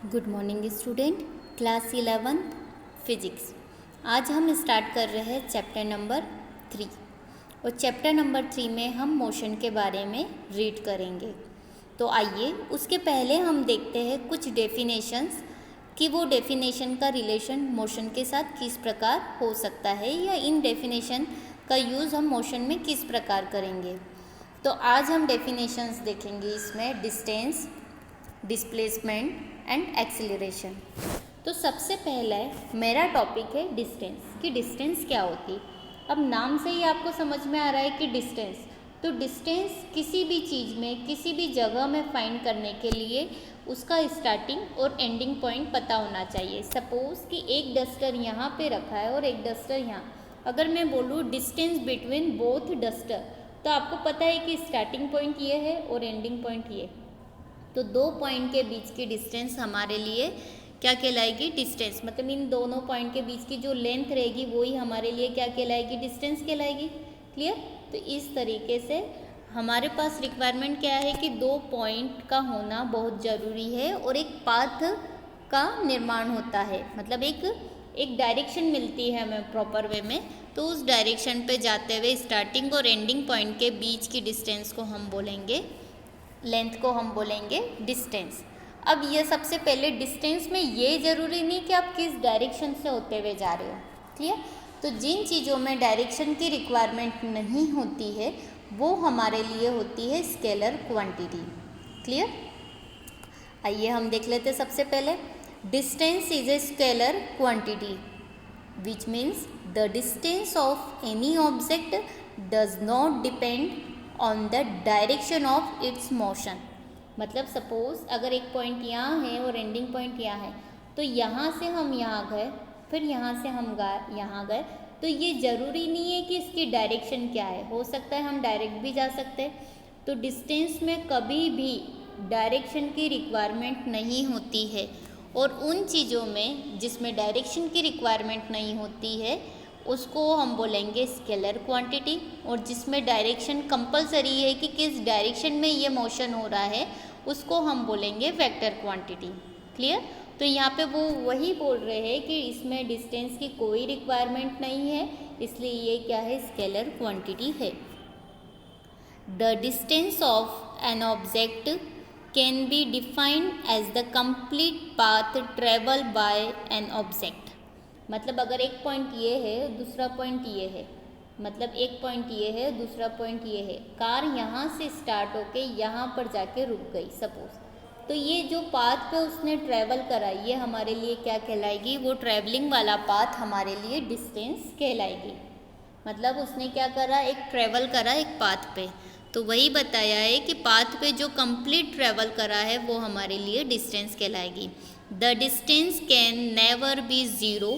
Good morning student, class 11 physics. आज हम start कर रहे हैं चैप्टर नंबर 3 और चैप्टर नंबर 3 में हम मोशन के बारे में रीड करेंगे। तो आइए उसके पहले हम देखते हैं कुछ डेफिनेशंस कि वो डेफिनेशन का रिलेशन मोशन के साथ किस प्रकार हो सकता है या इन डेफिनेशन का यूज़ हम मोशन में किस प्रकार करेंगे। तो आज हम डेफिनेशंस देखेंगे इसमें डिस्टेंस, डिस्प्लेसमेंट एंड एक्सीलरेशन। तो सबसे पहला मेरा टॉपिक है डिस्टेंस कि डिस्टेंस क्या होती। अब नाम से ही आपको समझ में आ रहा है कि डिस्टेंस, तो डिस्टेंस किसी भी चीज़ में किसी भी जगह में फाइंड करने के लिए उसका स्टार्टिंग और एंडिंग पॉइंट पता होना चाहिए। सपोज़ कि एक डस्टर यहाँ पे रखा है और एक डस्टर यहाँ, अगर मैं बोलूँ डिस्टेंस बिटवीन बोथ डस्टर, तो आपको पता है कि स्टार्टिंग पॉइंट ये है और एंडिंग पॉइंट ये। तो दो पॉइंट के बीच की डिस्टेंस हमारे लिए क्या कहलाएगी? डिस्टेंस। मतलब इन दोनों पॉइंट के बीच की जो लेंथ रहेगी वही हमारे लिए क्या कहलाएगी? डिस्टेंस कहलाएगी। क्लियर? तो इस तरीके से हमारे पास रिक्वायरमेंट क्या है कि दो पॉइंट का होना बहुत ज़रूरी है और एक पाथ का निर्माण होता है। मतलब एक डायरेक्शन मिलती है हमें प्रॉपर वे में, तो उस डायरेक्शन पे जाते हुए स्टार्टिंग और एंडिंग पॉइंट के बीच की डिस्टेंस को हम बोलेंगे, लेंथ को हम बोलेंगे डिस्टेंस। अब ये सबसे पहले डिस्टेंस में ये ज़रूरी नहीं कि आप किस डायरेक्शन से होते हुए जा रहे हो। क्लियर? तो जिन चीज़ों में डायरेक्शन की रिक्वायरमेंट नहीं होती है वो हमारे लिए होती है स्केलर क्वांटिटी। क्लियर? आइए हम देख लेते हैं। सबसे पहले distance is a scalar quantity which means the distance of any object does not depend on the direction of its motion. मतलब सपोज अगर एक पॉइंट यहाँ है और एंडिंग पॉइंट यहाँ है, तो यहाँ से हम यहाँ गए, फिर यहाँ से हम यहाँ गए, तो ये ज़रूरी नहीं है कि इसकी डायरेक्शन क्या है। हो सकता है हम डायरेक्ट भी जा सकते हैं। तो डिस्टेंस में कभी भी डायरेक्शन की रिक्वायरमेंट नहीं होती है, और उन चीज़ों में जिसमें डायरेक्शन की रिक्वायरमेंट नहीं होती है उसको हम बोलेंगे स्केलर क्वांटिटी, और जिसमें डायरेक्शन कंपलसरी है कि किस डायरेक्शन में ये मोशन हो रहा है उसको हम बोलेंगे वेक्टर क्वांटिटी। क्लियर? तो यहाँ पे वो वही बोल रहे हैं कि इसमें डिस्टेंस की कोई रिक्वायरमेंट नहीं है, इसलिए ये क्या है? स्केलर क्वांटिटी है। The distance of an object can be defined as the complete path travel by an object. मतलब अगर एक पॉइंट ये है, दूसरा पॉइंट ये है, मतलब एक पॉइंट ये है, दूसरा पॉइंट ये है, कार यहाँ से स्टार्ट होके यहाँ पर जाके रुक गई सपोज, तो ये जो पाथ पे उसने ट्रैवल करा ये हमारे लिए क्या कहलाएगी? वो ट्रैवलिंग वाला पाथ हमारे लिए डिस्टेंस कहलाएगी। मतलब उसने क्या करा? एक ट्रैवल करा एक पाथ पे, तो वही बताया है कि पाथ पे जो कंप्लीट ट्रैवल करा है वो हमारे लिए डिस्टेंस कहलाएगी। The distance can never be zero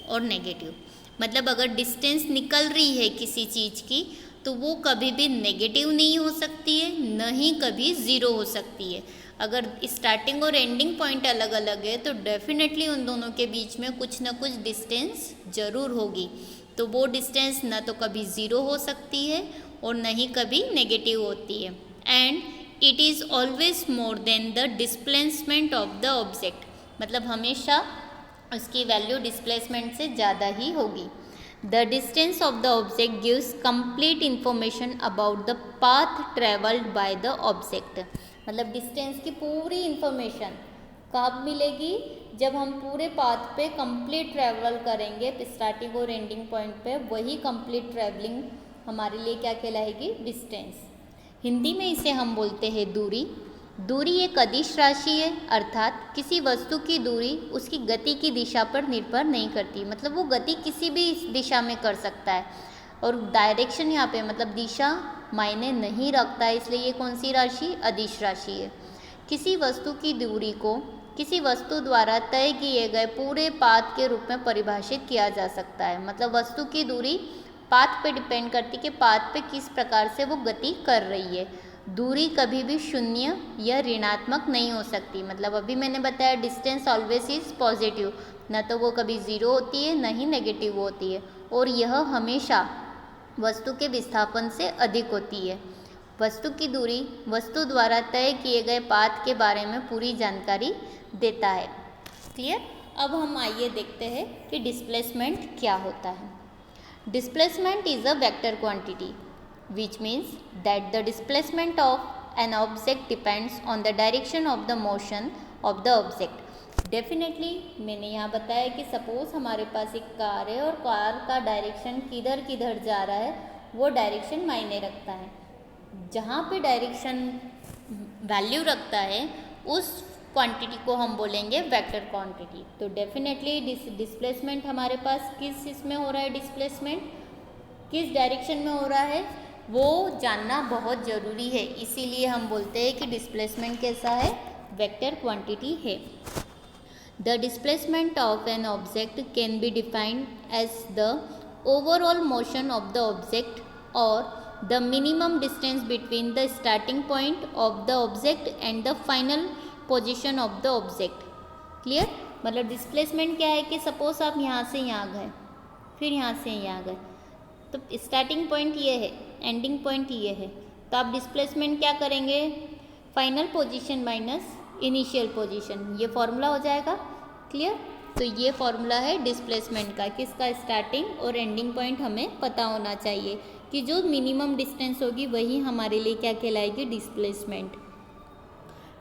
और नेगेटिव। मतलब अगर डिस्टेंस निकल रही है किसी चीज़ की तो वो कभी भी नेगेटिव नहीं हो सकती है, न ही कभी ज़ीरो हो सकती है। अगर स्टार्टिंग और एंडिंग पॉइंट अलग अलग है तो डेफिनेटली उन दोनों के बीच में कुछ ना कुछ डिस्टेंस ज़रूर होगी। तो वो डिस्टेंस न तो कभी ज़ीरो हो सकती है और न ही कभी नेगेटिव होती है। And it is always more than the displacement of the object. मतलब हमेशा उसकी वैल्यू डिस्प्लेसमेंट से ज़्यादा ही होगी। The distance of the object gives complete information about the path travelled by the object. मतलब डिस्टेंस की पूरी इंफॉर्मेशन कब मिलेगी? जब हम पूरे पाथ पे कंप्लीट ट्रैवल करेंगे, स्टार्टिंग और एंडिंग पॉइंट पे, वही कंप्लीट ट्रैवलिंग हमारे लिए क्या कहलाएगी? डिस्टेंस। हिंदी में इसे हम बोलते हैं दूरी। दूरी एक अदिश राशि है, अर्थात किसी वस्तु की दूरी उसकी गति की दिशा पर निर्भर नहीं करती। मतलब वो गति किसी भी दिशा में कर सकता है, और डायरेक्शन यहाँ पे मतलब दिशा मायने नहीं रखता है, इसलिए ये कौन सी राशि? अदिश राशि है। किसी वस्तु की दूरी को किसी वस्तु द्वारा तय किए गए पूरे पाथ के रूप में परिभाषित किया जा सकता है। मतलब वस्तु की दूरी पाथ पे डिपेंड करती कि पाथ पे किस प्रकार से वो गति कर रही है। दूरी कभी भी शून्य या ऋणात्मक नहीं हो सकती। मतलब अभी मैंने बताया डिस्टेंस ऑलवेज इज पॉजिटिव, न तो वो कभी ज़ीरो होती है न ही नेगेटिव होती है, और यह हमेशा वस्तु के विस्थापन से अधिक होती है। वस्तु की दूरी वस्तु द्वारा तय किए गए पाथ के बारे में पूरी जानकारी देता है। क्लियर? अब हम आइए देखते हैं कि डिस्प्लेसमेंट क्या होता है। Displacement is a vector quantity which means that the displacement of an object depends on the direction of the motion of the object. Definitely मैंने यहाँ बताया कि सपोज हमारे पास एक कार है और कार का डायरेक्शन किधर किधर जा रहा है वो डायरेक्शन मायने रखता है। जहाँ पे डायरेक्शन वैल्यू रखता है उस क्वांटिटी को हम बोलेंगे वेक्टर क्वांटिटी। तो डेफिनेटली डिस्प्लेसमेंट हमारे पास किस इसमें हो रहा है, डिस्प्लेसमेंट किस डायरेक्शन में हो रहा है वो जानना बहुत ज़रूरी है। इसीलिए हम बोलते हैं कि डिस्प्लेसमेंट कैसा है, वेक्टर क्वांटिटी है। The displacement of an object can be defined as the overall motion of the object और the minimum distance between the starting point of the object and the final position of the object. Clear? मतलब displacement क्या है कि suppose आप यहाँ से यहाँ गए, फिर यहाँ से यहाँ गए, तो स्टार्टिंग पॉइंट ये है, एंडिंग पॉइंट ये है, तो आप डिस्प्लेसमेंट क्या करेंगे, final position minus initial position, ये फॉर्मूला हो जाएगा। क्लियर? तो ये फॉर्मूला है डिस्प्लेसमेंट का, किसका, स्टार्टिंग और एंडिंग पॉइंट हमें पता होना चाहिए कि जो मिनिमम डिस्टेंस होगी वही हमारे लिए क्या कहलाएगी, डिस्प्लेसमेंट।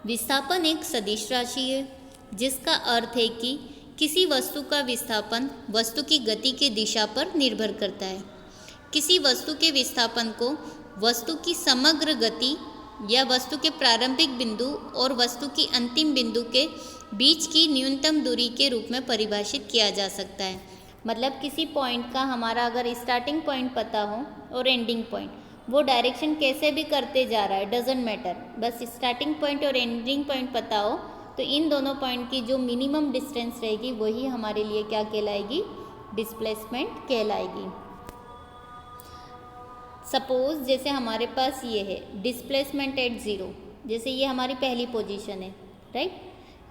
विस्थापन एक सदिश राशि है जिसका अर्थ है कि किसी वस्तु का विस्थापन वस्तु की गति की दिशा पर निर्भर करता है। किसी वस्तु के विस्थापन को वस्तु की समग्र गति या वस्तु के प्रारंभिक बिंदु और वस्तु की अंतिम बिंदु के बीच की न्यूनतम दूरी के रूप में परिभाषित किया जा सकता है। मतलब किसी पॉइंट का हमारा अगर स्टार्टिंग पॉइंट पता हो और एंडिंग पॉइंट, वो डायरेक्शन कैसे भी करते जा रहा है डजेंट मैटर, बस स्टार्टिंग पॉइंट और एंडिंग पॉइंट पता हो तो इन दोनों पॉइंट की जो मिनिमम डिस्टेंस रहेगी वही हमारे लिए क्या कहलाएगी, डिस्प्लेसमेंट कहलाएगी। सपोज जैसे हमारे पास ये है डिस्प्लेसमेंट एट ज़ीरो, जैसे ये हमारी पहली पोजीशन है, राइट।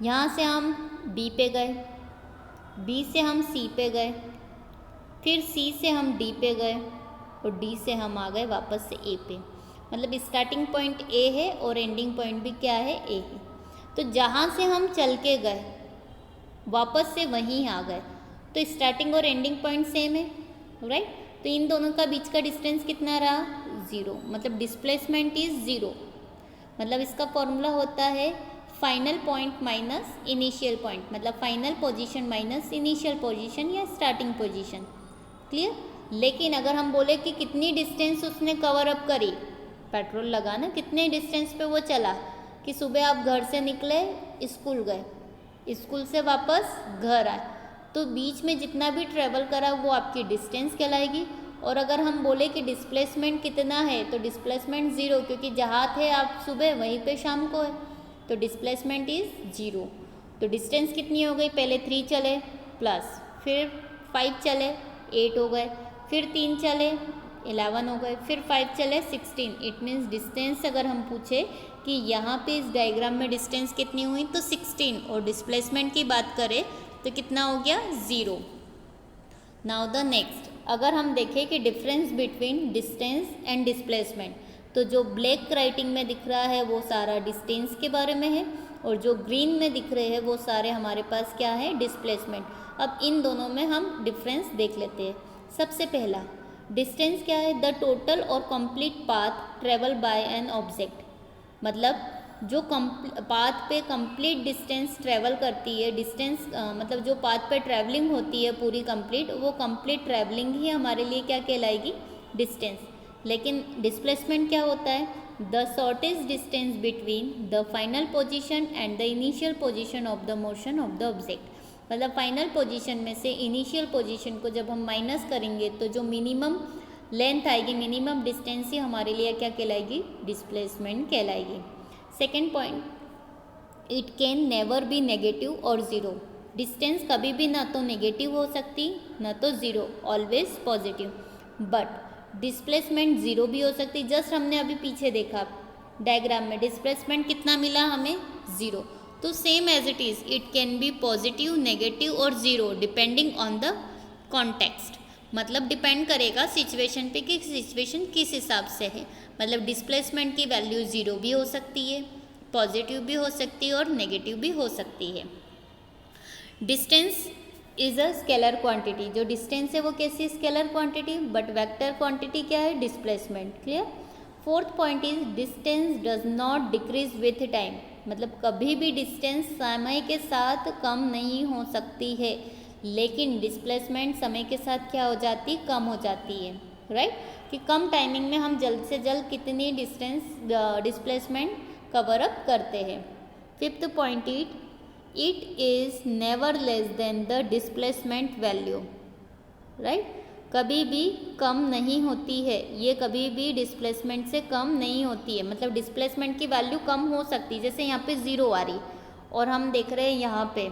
यहाँ से हम बी पे गए, बी से हम सी पे गए, फिर सी से हम डी पे गए और डी से हम आ गए वापस से ए पे। मतलब स्टार्टिंग पॉइंट ए है और एंडिंग पॉइंट भी क्या है, ए है। तो जहाँ से हम चल के गए वापस से वहीं आ गए, तो स्टार्टिंग और एंडिंग पॉइंट सेम है, राइट। तो इन दोनों का बीच का डिस्टेंस कितना रहा, ज़ीरो। मतलब डिस्प्लेसमेंट इज़ ज़ीरो। मतलब इसका फॉर्मूला होता है final point minus initial point, मतलब final position minus initial position या स्टार्टिंग पोजीशन। क्लियर? लेकिन अगर हम बोले कि कितनी डिस्टेंस उसने कवर अप करी, पेट्रोल लगा ना, कितने डिस्टेंस पे वो चला, कि सुबह आप घर से निकले, स्कूल गए, स्कूल से वापस घर आए, तो बीच में जितना भी ट्रेवल करा वो आपकी डिस्टेंस कहलाएगी। और अगर हम बोले कि डिस्प्लेसमेंट कितना है, तो डिस्प्लेसमेंट ज़ीरो, क्योंकि जहाँ थे आप सुबह वहीं पे शाम को है, तो डिस्प्लेसमेंट इज़ ज़ीरो। तो डिस्टेंस कितनी हो गई, पहले 3 चले प्लस, फिर 5 चले 8 हो गए, फिर 3 चले 11 हो गए, फिर 5 चले 16। इट मीन्स डिस्टेंस अगर हम पूछे कि यहाँ पे इस डायग्राम में डिस्टेंस कितनी हुई, तो 16, और डिस्प्लेसमेंट की बात करें तो कितना हो गया, ज़ीरो। नाउ द नेक्स्ट, अगर हम देखें कि difference between distance and displacement, तो जो ब्लैक राइटिंग में दिख रहा है वो सारा डिस्टेंस के बारे में है, और जो ग्रीन में दिख रहे हैं वो सारे हमारे पास क्या है, डिस्प्लेसमेंट। अब इन दोनों में हम डिफरेंस देख लेते हैं। सबसे पहला डिस्टेंस क्या है, द टोटल और complete path travel by an object. मतलब जो पाथ पे कंप्लीट डिस्टेंस ट्रैवल करती है, डिस्टेंस मतलब जो पाथ पे ट्रैवलिंग होती है पूरी कंप्लीट, वो कंप्लीट ट्रैवलिंग ही हमारे लिए क्या कहलाएगी, डिस्टेंस। लेकिन डिस्प्लेसमेंट क्या होता है, the shortest distance between the final position and the initial position of the motion of the object. मतलब फाइनल पोजीशन में से इनिशियल पोजीशन को जब हम माइनस करेंगे तो जो मिनिमम लेंथ आएगी, मिनिमम डिस्टेंस ही हमारे लिए क्या कहलाएगी, डिस्प्लेसमेंट कहलाएगी। Second point, it can never be negative और ज़ीरो। डिस्टेंस कभी भी ना तो नेगेटिव हो सकती ना तो zero, always positive. But displacement zero भी हो सकती। जस्ट हमने अभी पीछे देखा डायग्राम में डिस्प्लेसमेंट कितना मिला हमें, ज़ीरो। तो same as it is, it can be positive, negative और zero depending on the context. मतलब डिपेंड करेगा सिचुएशन पे कि सिचुएशन किस हिसाब से है। मतलब डिस्प्लेसमेंट की वैल्यू 0 भी हो सकती है, पॉजिटिव भी हो सकती है और नेगेटिव भी हो सकती है। Distance is a scalar quantity, जो डिस्टेंस है वो कैसी scalar quantity, but vector quantity क्या है, displacement. Clear. Fourth point is distance does not decrease with time, मतलब कभी भी डिस्टेंस समय के साथ कम नहीं हो सकती है, लेकिन डिस्प्लेसमेंट समय के साथ क्या हो जाती, कम हो जाती है। राइट, कि कम टाइमिंग में हम जल्द से जल्द कितनी डिस्टेंस डिस्प्लेसमेंट कवर अप करते हैं। Fifth point it is never less than the displacement value. Right, कभी भी कम नहीं होती है, ये कभी भी डिस्प्लेसमेंट से कम नहीं होती है। मतलब डिस्प्लेसमेंट की वैल्यू कम हो सकती है, जैसे यहाँ पे 0 आ रही और हम देख रहे हैं यहाँ पे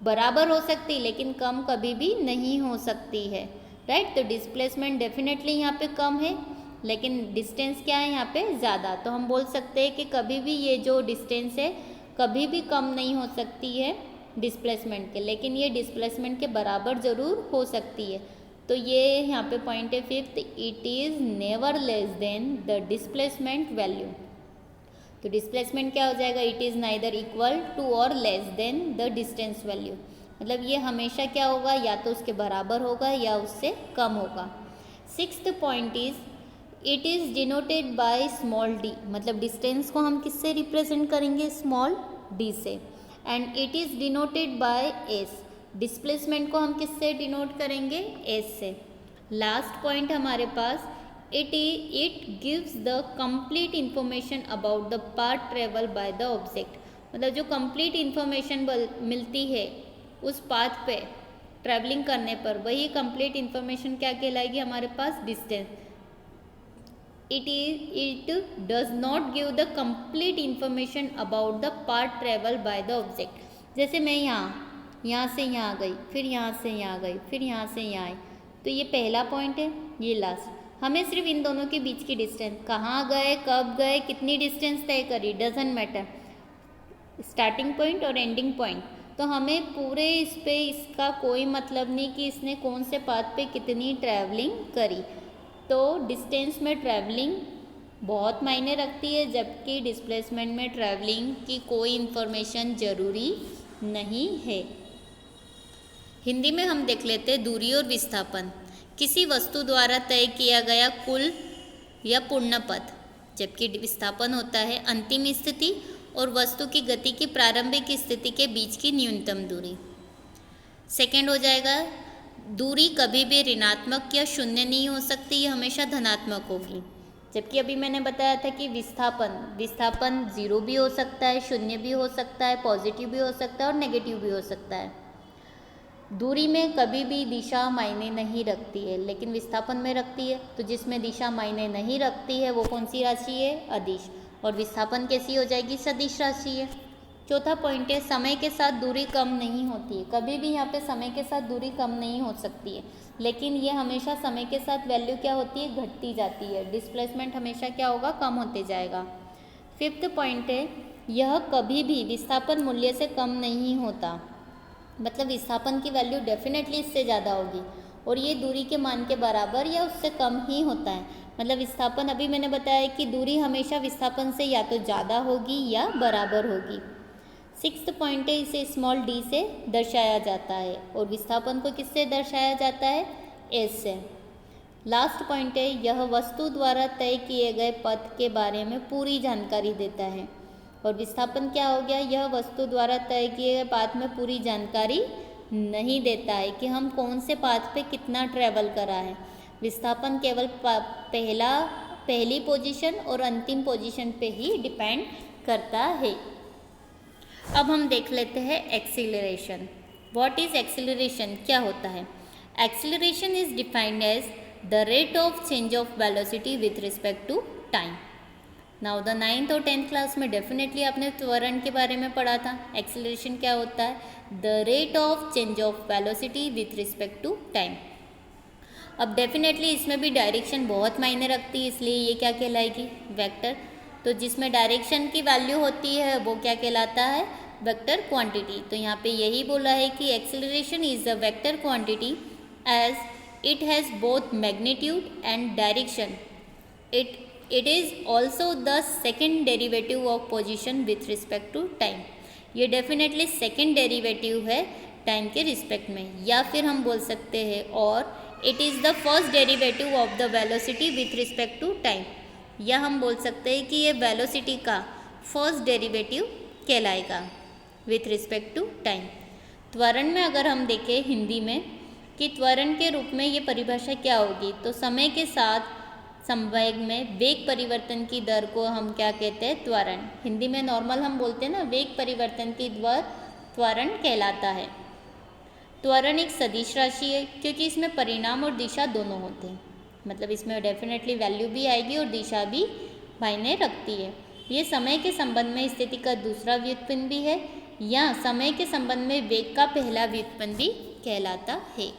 बराबर हो सकती, लेकिन कम कभी भी नहीं हो सकती है। राइट, तो डिस्प्लेसमेंट डेफिनेटली यहाँ पे कम है, लेकिन डिस्टेंस क्या है यहाँ पे ज़्यादा। तो हम बोल सकते हैं कि कभी भी ये जो डिस्टेंस है कभी भी कम नहीं हो सकती है डिस्प्लेसमेंट के, लेकिन ये डिस्प्लेसमेंट के बराबर ज़रूर हो सकती है। तो ये यहाँ पे पॉइंट है fifth, it is never less than the displacement value. तो डिस्प्लेसमेंट क्या हो जाएगा, it is neither equal to और less than the distance value, मतलब ये हमेशा क्या होगा, या तो उसके बराबर होगा या उससे कम होगा। Sixth point is it is denoted by small D, मतलब डिस्टेंस को हम किससे रिप्रेजेंट करेंगे, स्मॉल डी से। And it is denoted by S, displacement को हम किससे डिनोट करेंगे, एस से। लास्ट पॉइंट हमारे पास it gives the complete information about the path travel by the object, मतलब जो complete information मिलती है उस पाथ पे ट्रैवलिंग करने पर, वही complete information क्या कहलाएगी हमारे पास, distance. it does not give the complete information about the path travel by the object। जैसे मैं यहाँ से यहाँ गई, फिर यहाँ से यहाँ गई, फिर यहाँ से यहाँ आई, तो ये पहला पॉइंट है, ये लास्ट। हमें सिर्फ इन दोनों के बीच की डिस्टेंस, कहाँ गए, कब गए, कितनी डिस्टेंस तय करी, डजंट मैटर, स्टार्टिंग पॉइंट और एंडिंग पॉइंट। तो हमें पूरे इस पे इसका कोई मतलब नहीं कि इसने कौन से पाथ पे कितनी ट्रैवलिंग करी। तो डिस्टेंस में ट्रैवलिंग बहुत मायने रखती है, जबकि डिस्प्लेसमेंट में ट्रैवलिंग की कोई इन्फॉर्मेशन ज़रूरी नहीं है। हिंदी में हम देख लेते हैं दूरी और विस्थापन। किसी वस्तु द्वारा तय किया गया कुल या पूर्ण पथ, जबकि विस्थापन होता है अंतिम स्थिति और वस्तु की गति की प्रारंभिक स्थिति के बीच की न्यूनतम दूरी। सेकंड हो जाएगा, दूरी कभी भी ऋणात्मक या शून्य नहीं हो सकती, ये हमेशा धनात्मक होगी। जबकि अभी मैंने बताया था कि विस्थापन 0 भी हो सकता है, शून्य भी हो सकता है, पॉजिटिव भी हो सकता है और नेगेटिव भी हो सकता है। दूरी में कभी भी दिशा मायने नहीं रखती है, लेकिन विस्थापन में रखती है। तो जिसमें दिशा मायने नहीं रखती है वो कौन सी राशि है, अदिश, और विस्थापन कैसी हो जाएगी, सदिश राशि है। चौथा पॉइंट है, समय के साथ दूरी कम नहीं होती है, कभी भी यहाँ पे समय के साथ दूरी कम नहीं हो सकती है, लेकिन ये हमेशा समय के साथ वैल्यू क्या होती है, घटती जाती है। डिस्प्लेसमेंट हमेशा क्या होगा, कम होते जाएगा। फिफ्थ पॉइंट है, यह कभी भी विस्थापन मूल्य से कम नहीं होता, मतलब विस्थापन की वैल्यू डेफिनेटली इससे ज़्यादा होगी और ये दूरी के मान के बराबर या उससे कम ही होता है। मतलब विस्थापन, अभी मैंने बताया कि दूरी हमेशा विस्थापन से या तो ज़्यादा होगी या बराबर होगी। सिक्स्थ पॉइंट है, इसे स्मॉल डी से दर्शाया जाता है और विस्थापन को किससे दर्शाया जाता है, एस से। लास्ट पॉइंट है, यह वस्तु द्वारा तय किए गए पथ के बारे में पूरी जानकारी देता है और विस्थापन क्या हो गया, यह वस्तु द्वारा तय किए गए पाथ में पूरी जानकारी नहीं देता है कि हम कौन से पाथ पे कितना ट्रैवल करा है। विस्थापन केवल पहली पोजीशन और अंतिम पोजीशन पे ही डिपेंड करता है। अब हम देख लेते हैं एक्सीलरेशन। व्हाट इज एक्सीलरेशन, क्या होता है। Acceleration is defined as the rate of change of velocity with respect to time. Now the 9th और 10th क्लास में डेफिनेटली आपने त्वरण के बारे में पढ़ा था। एक्सीलरेशन क्या होता है, the rate of change of velocity with respect to time. अब डेफिनेटली इसमें भी डायरेक्शन बहुत मायने रखती है, इसलिए ये क्या कहलाएगी, वेक्टर। तो जिसमें डायरेक्शन की वैल्यू होती है वो क्या कहलाता है, वेक्टर क्वांटिटी। तो यहाँ पे यही बोला है कि acceleration is a vector quantity as it has both magnitude and direction. It is also the second derivative of position with respect to time. ये डेफिनेटली सेकेंड डेरिवेटिव है टाइम के रिस्पेक्ट में, या फिर हम बोल सकते हैं और it is the first derivative of the velocity with respect to time, या हम बोल सकते हैं कि ये वेलोसिटी का फर्स्ट डेरिवेटिव कहलाएगा विथ रिस्पेक्ट टू टाइम। त्वरण में अगर हम देखें हिंदी में कि त्वरण के रूप में ये परिभाषा क्या होगी, तो समय के साथ संवेग में वेग परिवर्तन की दर को हम क्या कहते हैं, त्वरण। हिंदी में नॉर्मल हम बोलते हैं ना, वेग परिवर्तन की दर त्वरण कहलाता है। त्वरण एक सदिश राशि है क्योंकि इसमें परिणाम और दिशा दोनों होते हैं, मतलब इसमें डेफिनेटली वैल्यू भी आएगी और दिशा भी मायने रखती है। ये समय के संबंध में स्थिति का दूसरा व्युत्पन्न भी है, या समय के संबंध में वेग का पहला व्युत्पन्न भी कहलाता है।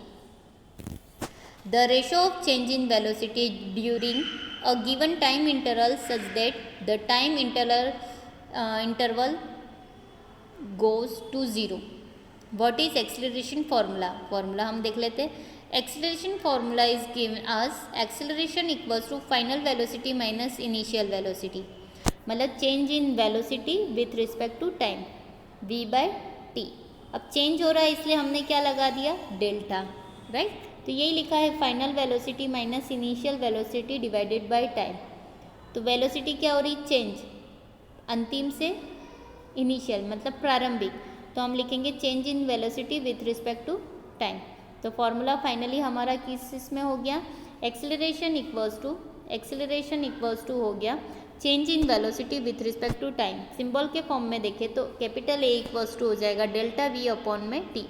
The ratio of change in velocity during a given time interval such that the time interval goes to zero. What is acceleration formula? Formula हम देख लेते हैं। Acceleration formula is given as acceleration equals to final velocity minus initial velocity. मतलब change in velocity with respect to time, v by t। अब change हो रहा है इसलिए हमने क्या लगा दिया, डेल्टा, राइट। तो यही लिखा है final velocity minus initial velocity divided by time. तो वेलोसिटी क्या हो रही, चेंज, अंतिम से इनिशियल मतलब प्रारंभिक, तो हम लिखेंगे change in velocity with respect to time. तो फॉर्मूला फाइनली हमारा किस में हो गया, एक्सेलरेशन इक्वल्स टू हो गया change in velocity with respect to time. Symbol के फॉर्म में देखें तो कैपिटल ए इक्वल्स टू हो जाएगा डेल्टा वी अपॉन में टी,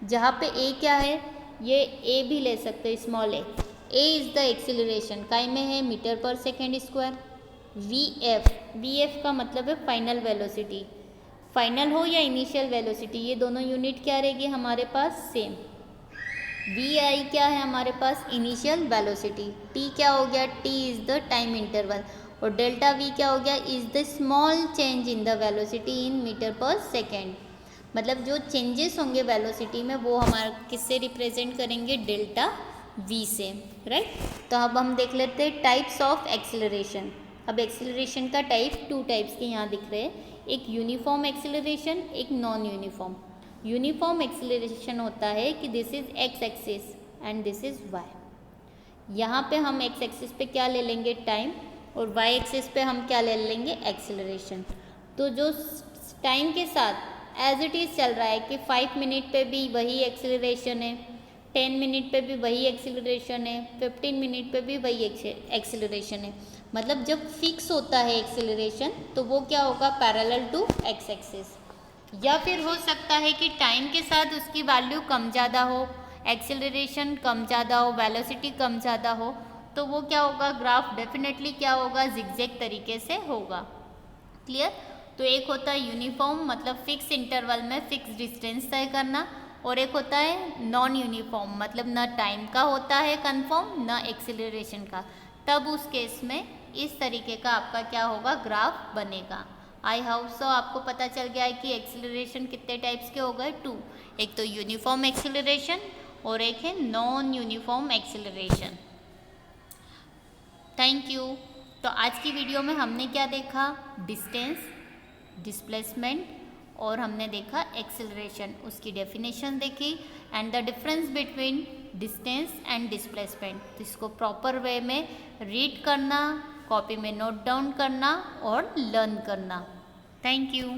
जहाँ पे ए क्या है, ये ए भी ले सकते हैं, small A is the acceleration, काय में है, metre per second square. V F का मतलब है फाइनल वेलोसिटी, फाइनल हो या इनिशियल वेलोसिटी ये दोनों यूनिट क्या रहेगी हमारे पास, सेम। वी आई क्या है हमारे पास, इनिशियल वेलोसिटी। टी क्या हो गया, T is the time interval, और डेल्टा वी क्या हो गया, is the small change in the velocity in metre per second. मतलब जो चेंजेस होंगे वेलोसिटी में वो हमारा किससे रिप्रेजेंट करेंगे, डेल्टा वी से, राइट। तो अब हम देख लेते हैं टाइप्स ऑफ एक्सेलरेशन। अब एक्सेलरेशन का टाइप, टू टाइप्स के यहाँ दिख रहे हैं, एक यूनिफॉर्म एक्सेलरेशन, एक नॉन यूनिफॉर्म। यूनिफॉर्म एक्सेलरेशन होता है कि this is X axis and this is Y. यहाँ पे हम एक्स एक्सिस पे क्या ले लेंगे, टाइम, और वाई एक्सिस पे हम क्या ले लेंगे, एक्सेलरेशन। तो जो टाइम के साथ एज इट इज़ चल रहा है कि 5 मिनट पे भी वही एक्सेलरेशन है, 10 मिनट पे भी वही एक्सेलरेशन है, 15 मिनट पे भी वही एक्सेलरेशन है। मतलब जब फिक्स होता है एक्सेलरेशन तो वो क्या होगा, पैरेलल टू एक्स एक्सिस। या फिर हो सकता है कि टाइम के साथ उसकी वैल्यू कम ज़्यादा हो, एक्सेलरेशन कम ज़्यादा हो, वेलोसिटी कम ज़्यादा हो, तो वो क्या होगा, ग्राफ डेफिनेटली क्या होगा, जिगजैग तरीके से होगा। क्लियर। तो एक होता है यूनिफॉर्म, मतलब फिक्स इंटरवल में फिक्स डिस्टेंस तय करना, और एक होता है नॉन यूनिफॉर्म, मतलब न टाइम का होता है कंफर्म न एक्सेलरेशन का। तब उस केस में इस तरीके का आपका क्या होगा, ग्राफ बनेगा। आई होप सो आपको पता चल गया है कि एक्सेलरेशन कितने टाइप्स के हो गए, 2। एक तो यूनिफॉर्म एक्सेलरेशन और एक है non uniform acceleration. Thank you. तो आज की वीडियो में हमने क्या देखा, डिस्टेंस, डिस्प्लेसमेंट, और हमने देखा एक्सेलरेशन, उसकी डेफिनेशन देखी, and the difference between distance and displacement. इसको प्रॉपर वे में रीड करना, कॉपी में नोट डाउन करना और लर्न करना। Thank you.